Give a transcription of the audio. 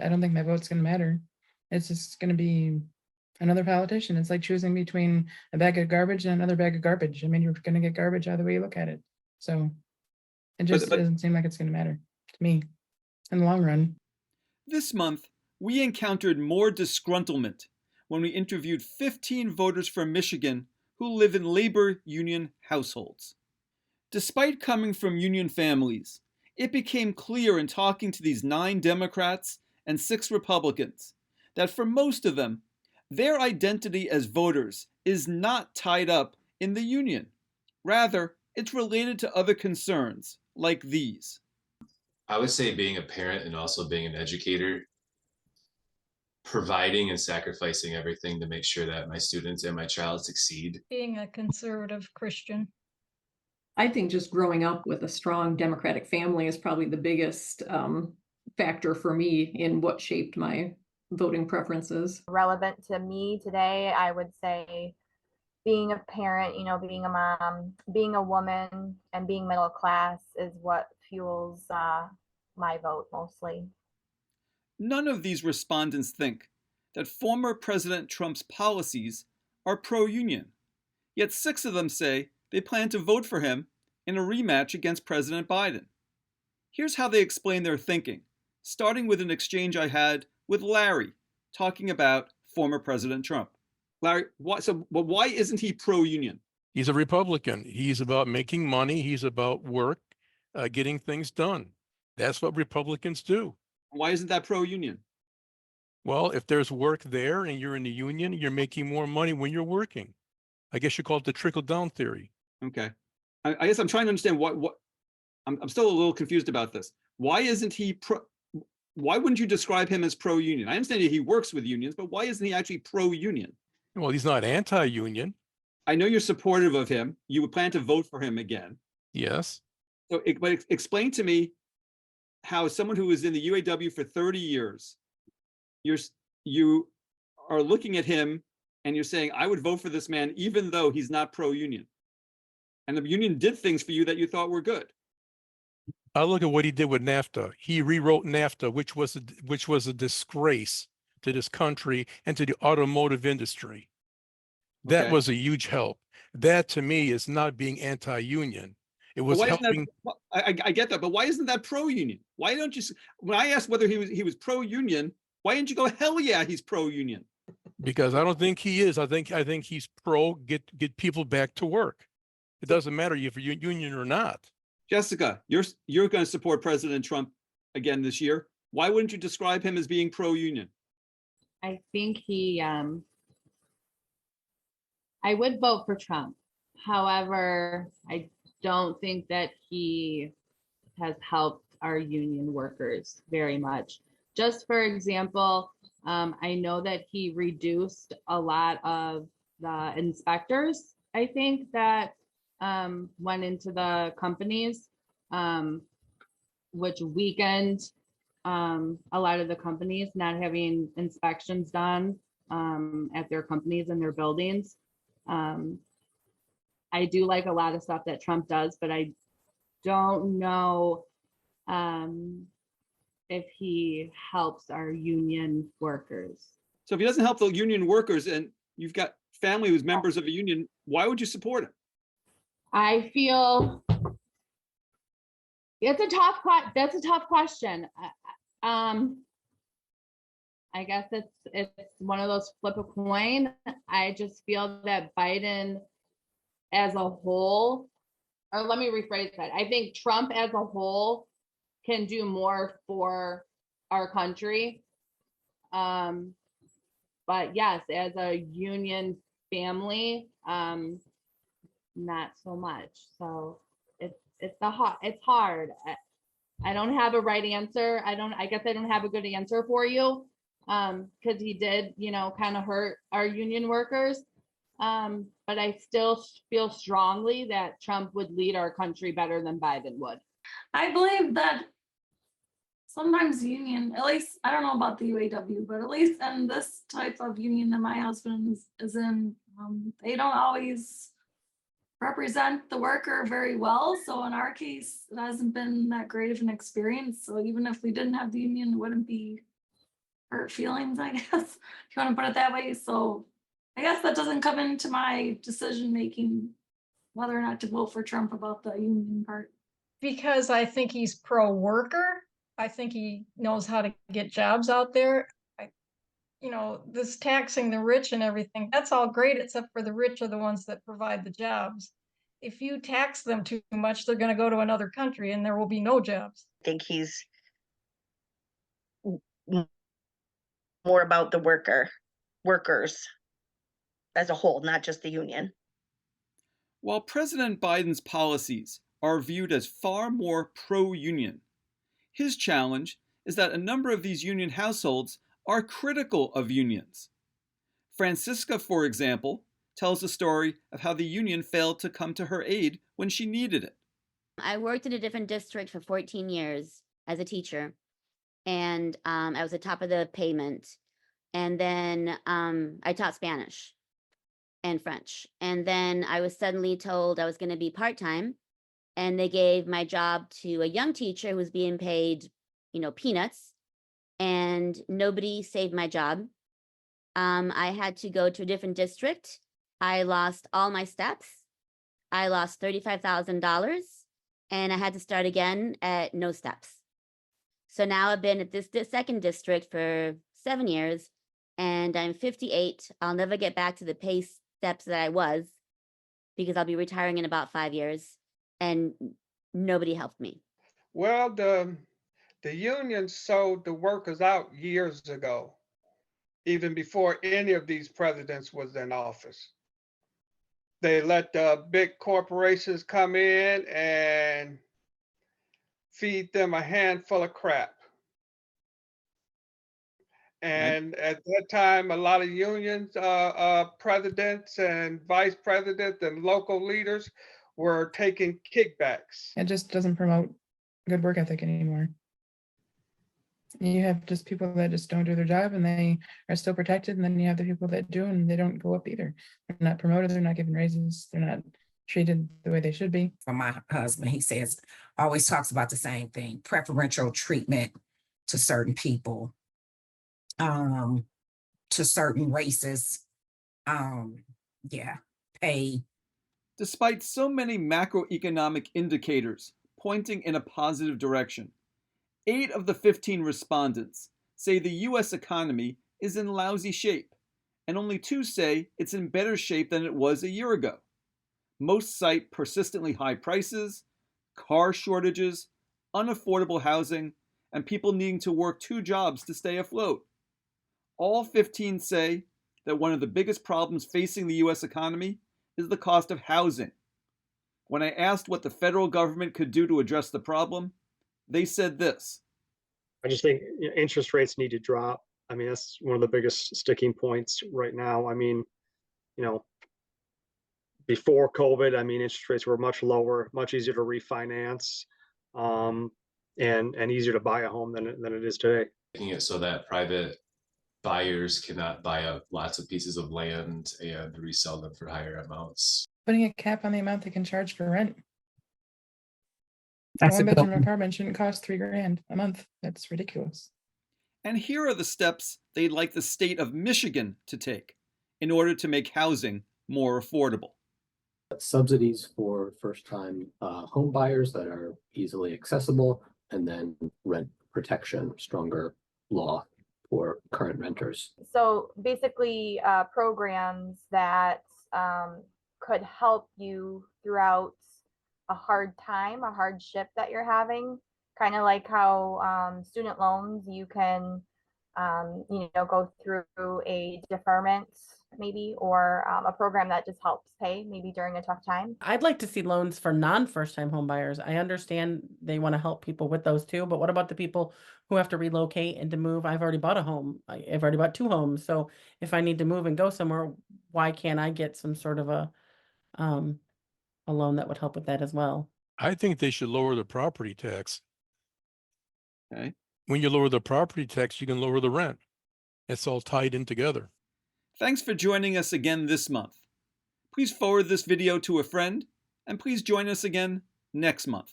I don't think my vote's going to matter. It's just going to be another politician. It's like choosing between a bag of garbage and another bag of garbage. I mean, you're going to get garbage either way you look at it. So it just But doesn't seem like it's going to matter to me in the long run. this month, we encountered more disgruntlement when we interviewed 15 voters from Michigan who live in labor union households. Despite coming from union families, it became clear in talking to these 9 Democrats and 6 Republicans that for most of them, their identity as voters is not tied up in the union. Rather, it's related to other concerns like these. I would say being a parent and also being an educator, providing and sacrificing everything to make sure that my students and my child succeed. Being a conservative Christian. I think just growing up with a strong Democratic family is probably the biggest factor for me in what shaped my voting preferences. Relevant to me today, I would say being a parent, being a mom, being a woman, and being middle class is what fuels my vote mostly. None of these respondents think that former President Trump's policies are pro-union, yet 6 of them say they plan to vote for him in a rematch against President Biden. Here's how they explain their thinking, starting with an exchange I had with Larry talking about former President Trump. Larry, why isn't he pro-union? He's a Republican. He's about making money. He's about work, getting things done. That's what Republicans do. Why isn't that pro-union? Well, if there's work there and you're in the union, you're making more money when you're working. I guess you call it the trickle-down theory. Okay. I guess I'm trying to understand what I'm still a little confused about this. Why isn't he why wouldn't you describe him as pro-union? I understand that he works with unions, but why isn't he actually pro-union? Well, he's not anti-union. I know you're supportive of him. You would plan to vote for him again. Yes. So but explain to me how someone who was in the UAW for 30 years, you are looking at him and you're saying, I would vote for this man even though he's not pro-union. And the union did things for you that you thought were good. I look at what he did with NAFTA. He rewrote NAFTA, which was a disgrace to this country and to the automotive industry. That Okay. was a huge help. That to me is not being anti-union. It was helping. I get that, but why isn't that pro-union? Why don't you? When I asked whether he was pro-union, why didn't you go, hell yeah, he's pro-union? Because I don't think he is. I think he's pro get people back to work. It doesn't matter if you're union or not. Jessica, you're going to support President Trump again this year. Why wouldn't you describe him as being pro-union? I think I would vote for Trump. However, I don't think that he has helped our union workers very much. Just for example, I know that he reduced a lot of the inspectors, I think, that went into the companies, which weakened a lot of the companies not having inspections done at their companies and their buildings. I do like a lot of stuff that Trump does, but I don't know if he helps our union workers. So if he doesn't help the union workers and you've got family who's members of a union, why would you support him? I feel that's a tough question. I guess it's one of those flip a coin. I just feel that Biden as a whole, or let me rephrase that. I think Trump as a whole can do more for our country. But yes, as a union family, not so much. So it's hard. I don't have a right answer. I guess I don't have a good answer for you. Because he did, kind of hurt our union workers. But I still feel strongly that Trump would lead our country better than Biden would. I believe that sometimes union, at least, I don't know about the UAW, but at least in this type of union that my husband is in, they don't always represent the worker very well. So in our case, it hasn't been that great of an experience. So even if we didn't have the union, it wouldn't be hurt feelings, I guess, if you want to put it that way. So I guess that doesn't come into my decision making whether or not to vote for Trump about the union part. Because I think he's pro-worker. I think he knows how to get jobs out there. This taxing the rich and everything, that's all great, except for the rich are the ones that provide the jobs. If you tax them too much, they're going to go to another country and there will be no jobs. I think he's more about the workers as a whole, not just the union. While President Biden's policies are viewed as far more pro-union, his challenge is that a number of these union households are critical of unions. Francisca, for example, tells the story of how the union failed to come to her aid when she needed it. I worked in a different district for 14 years as a teacher, and I was at top of the payment. And then I taught Spanish and French. And then I was suddenly told I was going to be part-time, and they gave my job to a young teacher who was being paid, peanuts, and nobody saved my job. I had to go to a different district. I lost all my steps. I lost $35,000, and I had to start again at no steps. So now I've been at this second district for 7 years, and I'm 58. I'll never get back to the pay steps that I was, because I'll be retiring in about 5 years, and nobody helped me. Well, the union sold the workers out years ago, even before any of these presidents was in office. They let the big corporations come in and feed them a handful of crap. And at that time, a lot of unions, presidents and vice presidents and local leaders were taking kickbacks. It just doesn't promote good work ethic anymore. You have just people that just don't do their job and they are still protected, and then you have the people that do and they don't go up either. They're not promoted, they're not given raises, they're not treated the way they should be. For my husband, he says, always talks about the same thing: preferential treatment to certain people, to certain races, pay. Despite so many macroeconomic indicators pointing in a positive direction, 8 of the 15 respondents say the U.S. economy is in lousy shape, and only 2 say it's in better shape than it was a year ago. Most cite persistently high prices, car shortages, unaffordable housing, and people needing to work 2 jobs to stay afloat. All 15 say that one of the biggest problems facing the U.S. economy is the cost of housing. When I asked what the federal government could do to address the problem, they said this: I just think interest rates need to drop. I mean, that's one of the biggest sticking points right now. I mean, before COVID, interest rates were much lower, much easier to refinance, and easier to buy a home than it is today. Making it so that private buyers cannot buy up lots of pieces of land and resell them for higher amounts. Putting a cap on the amount they can charge for rent. That's A a one-bedroom good- apartment shouldn't cost $3,000 a month. That's ridiculous. And here are the steps they'd like the state of Michigan to take in order to make housing more affordable. Subsidies for first-time home buyers that are easily accessible, and then rent protection, stronger law for current renters. So basically, programs that could help you throughout a hard time, a hardship that you're having, kind of like how student loans, you can, go through a deferment maybe, or a program that just helps pay maybe during a tough time. I'd like to see loans for non-first-time home buyers. I understand they want to help people with those too, but what about the people who have to relocate and to move? I've already bought a home. I've already bought 2 homes. So if I need to move and go somewhere, why can't I get some sort of a loan that would help with that as well? I think they should lower the property tax. Okay. When you lower the property tax, you can lower the rent. It's all tied in together. Thanks for joining us again this month. Please forward this video to a friend, and please join us again next month.